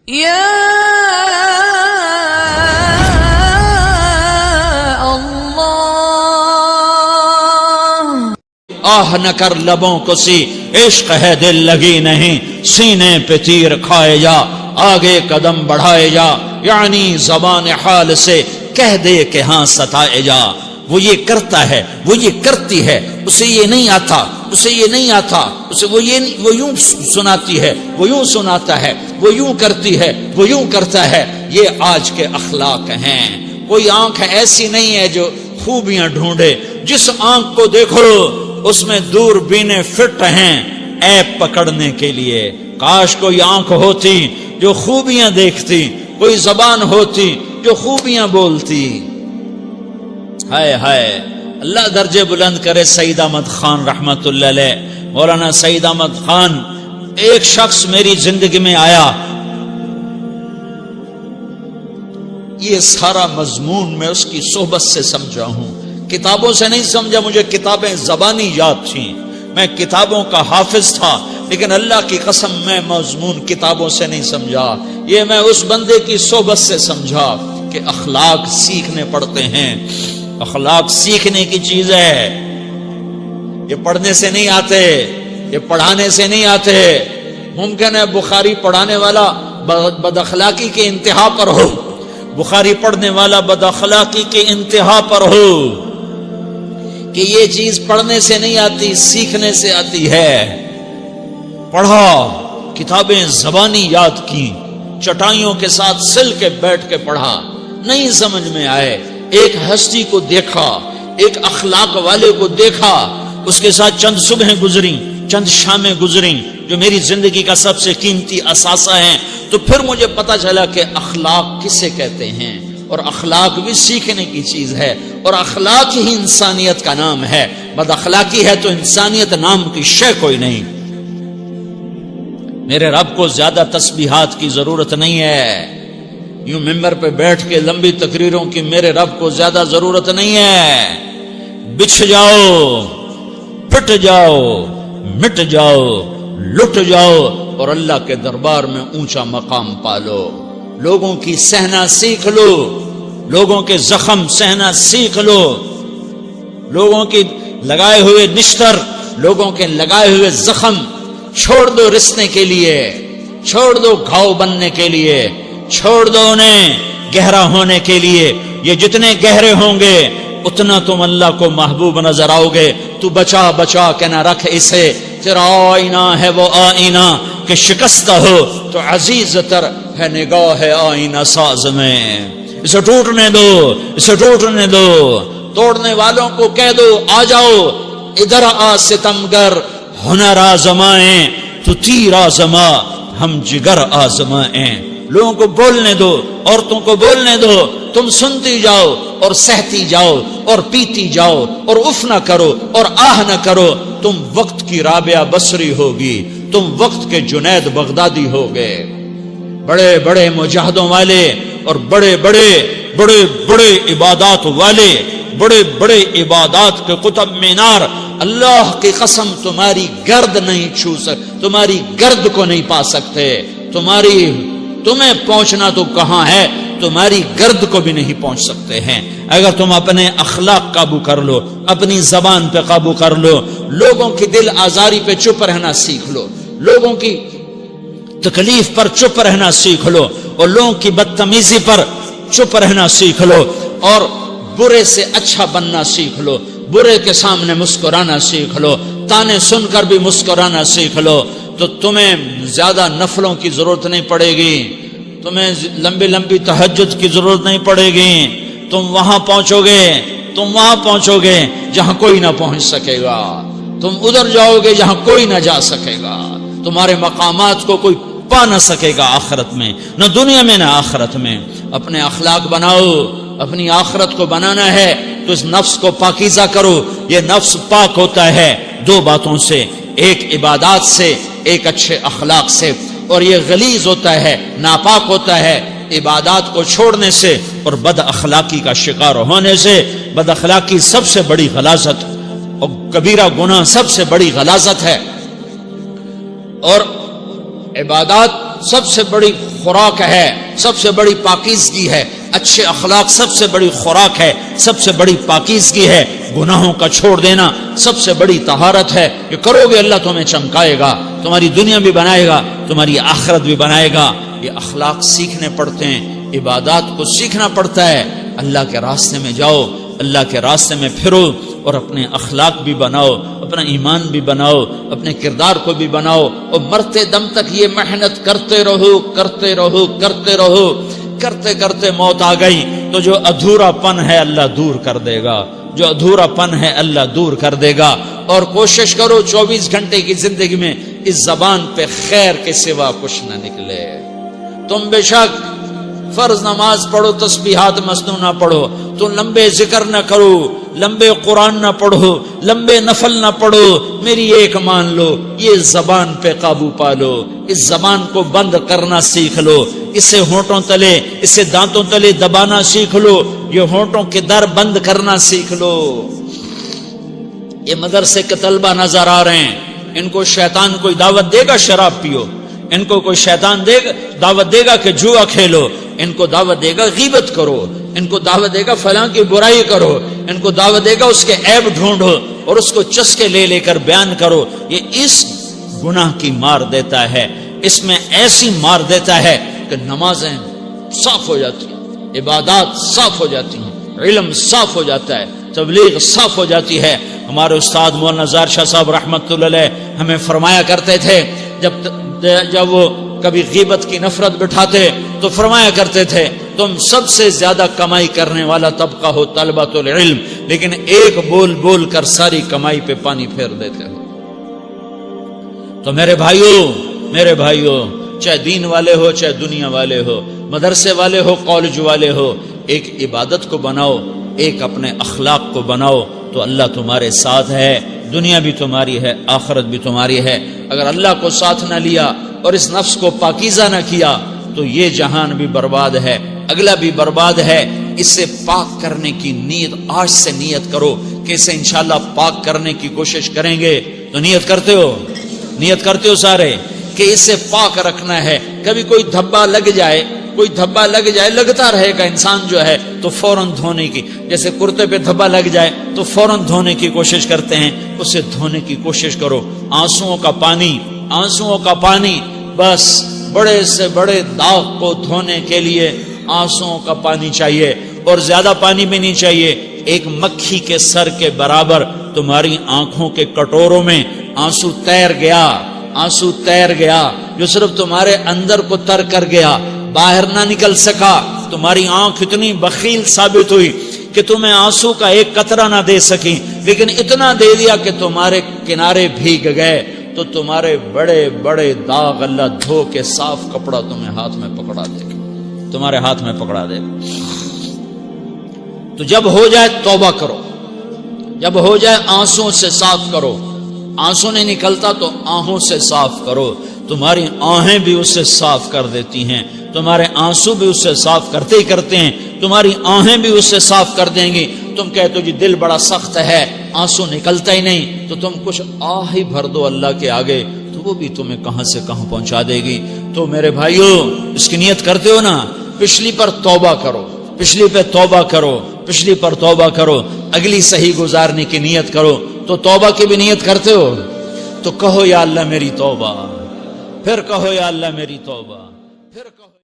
یا آہ نہ کر لبوں کو سی، عشق ہے دل لگی نہیں، سینے پہ تیر کھائے جا، آگے قدم بڑھائے جا، یعنی زبان حال سے کہہ دے کہ ہاں ستائے جا۔ وہ یہ کرتا ہے، وہ یہ کرتی ہے، اسے یہ نہیں آتا، اسے یہ نہیں آتا، اسے وہ یوں سناتی ہے، وہ یوں سناتا ہے، وہ یوں کرتی ہے، وہ یوں کرتا ہے۔ یہ آج کے اخلاق ہیں۔ کوئی آنکھ ایسی نہیں ہے جو خوبیاں ڈھونڈے، جس آنکھ کو دیکھو اس میں دور بینے فٹ ہیں عیب پکڑنے کے لیے۔ کاش کوئی آنکھ ہوتی جو خوبیاں دیکھتی، کوئی زبان ہوتی جو خوبیاں بولتی۔ ہائے ہائے، اللہ درجے بلند کرے سعید احمد خان رحمت اللہ علیہ۔ مولانا سعید احمد خان، ایک شخص میری زندگی میں آیا، یہ سارا مضمون میں اس کی صحبت سے سمجھا ہوں، کتابوں سے نہیں سمجھا۔ مجھے کتابیں زبانی یاد تھیں، میں کتابوں کا حافظ تھا، لیکن اللہ کی قسم میں مضمون کتابوں سے نہیں سمجھا، یہ میں اس بندے کی صحبت سے سمجھا کہ اخلاق سیکھنے پڑتے ہیں۔ اخلاق سیکھنے کی چیز ہے، یہ پڑھنے سے نہیں آتے، یہ پڑھانے سے نہیں آتے۔ ممکن ہے بخاری پڑھانے والا بد اخلاقی کے انتہا پر ہو، بخاری پڑھنے والا بد اخلاقی کے انتہا پر ہو، کہ یہ چیز پڑھنے سے نہیں آتی، سیکھنے سے آتی ہے۔ پڑھا، کتابیں زبانی یاد کی، چٹائیوں کے ساتھ سل کے بیٹھ کے پڑھا، نہیں سمجھ میں آئے، ایک ہستی کو دیکھا، ایک اخلاق والے کو دیکھا، اس کے ساتھ چند صبحیں گزریں، چند شامیں گزریں جو میری زندگی کا سب سے قیمتی اثاثہ ہیں، تو پھر مجھے پتا چلا کہ اخلاق کسے کہتے ہیں، اور اخلاق بھی سیکھنے کی چیز ہے، اور اخلاق ہی انسانیت کا نام ہے۔ بد اخلاقی ہے تو انسانیت نام کی شے کوئی نہیں۔ میرے رب کو زیادہ تسبیحات کی ضرورت نہیں ہے، یوں ممبر پہ بیٹھ کے لمبی تقریروں کی میرے رب کو زیادہ ضرورت نہیں ہے۔ بچھ جاؤ، پھٹ جاؤ، مٹ جاؤ، لٹ جاؤ، اور اللہ کے دربار میں اونچا مقام پالو۔ لوگوں کی سہنا سیکھ لو، لوگوں کے زخم سہنا سیکھ لو، لوگوں کی لگائے ہوئے نشتر، لوگوں کے لگائے ہوئے زخم چھوڑ دو رسنے کے لیے، چھوڑ دو گھاؤ بننے کے لیے، چھوڑ دو انہیں گہرا ہونے کے لیے۔ یہ جتنے گہرے ہوں گے اتنا تم اللہ کو محبوب نظر آؤ گے۔ تو بچا بچا کے نہ رکھ اسے، تیرا آئینہ ہے وہ آئینہ کہ شکستہ ہو تو عزیز تر ہے نگاہ آئینہ ساز میں۔ اسے ٹوٹنے دو، اسے ٹوٹنے دو، توڑنے والوں کو کہہ دو آ جاؤ ادھر آ ستمگر، ہنر آزمائیں تو تیر آزما، ہم جگر آزمائیں۔ لوگوں کو بولنے دو، عورتوں کو بولنے دو، تم سنتی جاؤ اور سہتی جاؤ اور پیتی جاؤ اور اف نہ کرو اور آہ نہ کرو۔ تم وقت کی رابعہ بصری ہوگی، تم وقت کے جنید بغدادی ہوگے۔ بڑے بڑے مجاہدوں والے اور بڑے بڑے بڑے بڑے عبادات والے، بڑے بڑے عبادات کے قطب مینار، اللہ کی قسم تمہاری گرد نہیں چھو سکتے، تمہاری گرد کو نہیں پا سکتے۔ تمہیں پہنچنا تو کہاں ہے، تمہاری گرد کو بھی نہیں پہنچ سکتے ہیں۔ اگر تم اپنے اخلاق قابو کر لو، اپنی زبان پہ قابو کر لو، لوگوں کی دل آزاری پہ چپ رہنا سیکھ لو، لوگوں کی تکلیف پر چپ رہنا سیکھ لو، اور لوگوں کی بدتمیزی پر چپ رہنا سیکھ لو، اور برے سے اچھا بننا سیکھ لو، برے کے سامنے مسکرانا سیکھ لو، تانے سن کر بھی مسکرانا سیکھ لو، تو تمہیں زیادہ نفلوں کی ضرورت نہیں پڑے گی، تمہیں لمبی لمبی تہجد کی ضرورت نہیں پڑے گی۔ تم وہاں پہنچو گے جہاں کوئی نہ پہنچ سکے گا، تم ادھر جاؤ گے جہاں کوئی نہ جا سکے گا، تمہارے مقامات کو کوئی پا نہ سکے گا آخرت میں، نہ دنیا میں نہ آخرت میں۔ اپنے اخلاق بناؤ، اپنی آخرت کو بنانا ہے تو اس نفس کو پاکیزہ کرو۔ یہ نفس پاک ہوتا ہے دو باتوں سے، ایک عبادات سے، ایک اچھے اخلاق سے، اور یہ غلیظ ہوتا ہے، ناپاک ہوتا ہے عبادات کو چھوڑنے سے اور بد اخلاقی کا شکار ہونے سے۔ بد اخلاقی سب سے بڑی غلاظت اور کبیرہ گناہ سب سے بڑی غلاظت ہے، اور عبادات سب سے بڑی خوراک ہے، سب سے بڑی پاکیزگی ہے، اچھے اخلاق سب سے بڑی خوراک ہے، سب سے بڑی پاکیزگی ہے، گناہوں کا چھوڑ دینا سب سے بڑی طہارت ہے۔ یہ کرو گے اللہ تمہیں چمکائے گا، تمہاری دنیا بھی بنائے گا، تمہاری آخرت بھی بنائے گا۔ یہ اخلاق سیکھنے پڑتے ہیں، عبادات کو سیکھنا پڑتا ہے۔ اللہ کے راستے میں جاؤ، اللہ کے راستے میں پھرو، اور اپنے اخلاق بھی بناؤ، اپنا ایمان بھی بناؤ، اپنے کردار کو بھی بناؤ، اور مرتے دم تک یہ محنت کرتے رہو کرتے رہو کرتے رہو۔ کرتے کرتے موت آ گئی تو جو ادھورا پن ہے اللہ دور کر دے گا، جو ادھورا پن ہے اللہ دور کر دے گا۔ اور کوشش کرو 24 گھنٹے کی زندگی میں اس زبان پہ خیر کے سوا کچھ نہ نکلے۔ تم بے شک فرض نماز پڑھو، تسبیحات مسنون نہ پڑھو، تو لمبے ذکر نہ کرو، لمبے قرآن نہ پڑھو، لمبے نفل نہ پڑھو، میری ایک مان لو، یہ زبان پہ قابو پالو، اس زبان کو بند کرنا سیکھ لو، اسے ہونٹوں تلے، اسے دانتوں تلے دبانا سیکھ لو، یہ ہونٹوں کے در بند کرنا سیکھ لو۔ یہ مدرسے کے طلبہ نظر آ رہے ہیں، ان کو شیطان کوئی دعوت دے گا شراب پیو، ان کو کوئی شیطان دعوت دے گا کہ جوا کھیلو، ان کو دعوت دے گا غیبت کرو، ان کو دعوت دے گا فلاں کی برائی کرو، ان کو دعوت دے گا اس کے عیب ڈھونڈو اور اس کو چسکے لے لے کر بیان کرو۔ یہ اس گناہ کی مار دیتا ہے، اس میں ایسی مار دیتا ہے کہ نمازیں صاف ہو جاتی ہیں، عبادات صاف ہو جاتی ہیں، علم صاف ہو جاتا ہے، تبلیغ صاف ہو جاتی ہے۔ ہمارے استاد مولانا زار شاہ صاحب رحمۃ اللہ علیہ ہمیں فرمایا کرتے تھے، جب وہ کبھی غیبت کی نفرت بٹھاتے تو فرمایا کرتے تھے تم سب سے زیادہ کمائی کرنے والا طبقہ ہو طلبۃ العلم، لیکن ایک بول بول کر ساری کمائی پہ پانی پھیر دیتے ہو۔ تو میرے بھائیوں چاہے دین والے ہو چاہے دنیا والے ہو، مدرسے والے ہو کالج والے ہو، ایک عبادت کو بناؤ، ایک اپنے اخلاق کو بناؤ، تو اللہ تمہارے ساتھ ہے، دنیا بھی تمہاری ہے، آخرت بھی تمہاری ہے۔ اگر اللہ کو ساتھ نہ لیا اور اس نفس کو پاکیزہ نہ کیا تو یہ جہان بھی برباد ہے، اگلا بھی برباد ہے۔ اسے پاک کرنے کی نیت آج سے نیت کرو کہ اسے انشاءاللہ پاک کرنے کی کوشش کریں گے۔ تو نیت کرتے ہو سارے کہ اسے پاک رکھنا ہے۔ کبھی کوئی دھبا لگ جائے، لگتا رہے گا انسان جو ہے تو فوراً دھونے کی، جیسے کرتے پہ دھبا لگ جائے تو فوراً دھونے کی کوشش کرتے ہیں، اسے دھونے کی کوشش کرو۔ آنسوؤں کا پانی بس بڑے سے بڑے داغ کو دھونے کے لیے آنسوؤں کا پانی چاہیے، اور زیادہ پانی بھی نہیں چاہیے۔ ایک مکھی کے سر کے برابر تمہاری آنکھوں کے کٹوروں میں آنسو تیر گیا جو صرف تمہارے اندر کو تر کر گیا، باہر نہ نکل سکا۔ تمہاری آنکھ اتنی بخیل ثابت ہوئی کہ تمہیں آنسو کا ایک قطرہ نہ دے سکی، لیکن اتنا دے دیا کہ تمہارے کنارے بھیگ گئے۔ تو تمہارے بڑے بڑے داغ اللہ دھو کے صاف کپڑا تمہیں ہاتھ میں پکڑا دے گا، تمہارے ہاتھ میں پکڑا دے گا۔ تو جب ہو جائے توبہ کرو، جب ہو جائے آنسوں سے صاف کرو، آنسو نہیں نکلتا تو آہوں سے صاف کرو۔ تمہاری آہیں بھی اسے صاف کر دیتی ہیں، تمہارے آنسو بھی اسے صاف کرتے ہی کرتے ہیں، تمہاری آہیں بھی اسے صاف کر دیں گی۔ تم کہتے ہو جی دل بڑا سخت ہے، آنسو نکلتا ہی نہیں، تو تم کچھ آہ ہی بھر دو اللہ کے آگے، تو وہ بھی تمہیں کہاں سے کہاں پہنچا دے گی۔ تو میرے بھائیو اس کی نیت کرتے ہو نا، پچھلی پر توبہ کرو، پچھلی پہ توبہ کرو، پچھلی پر توبہ کرو، اگلی صحیح گزارنے کی نیت کرو۔ تو توبہ کی بھی نیت کرتے ہو تو کہو یا اللہ میری توبہ، پھر کہو یا اللہ میری توبہ، پھر کہو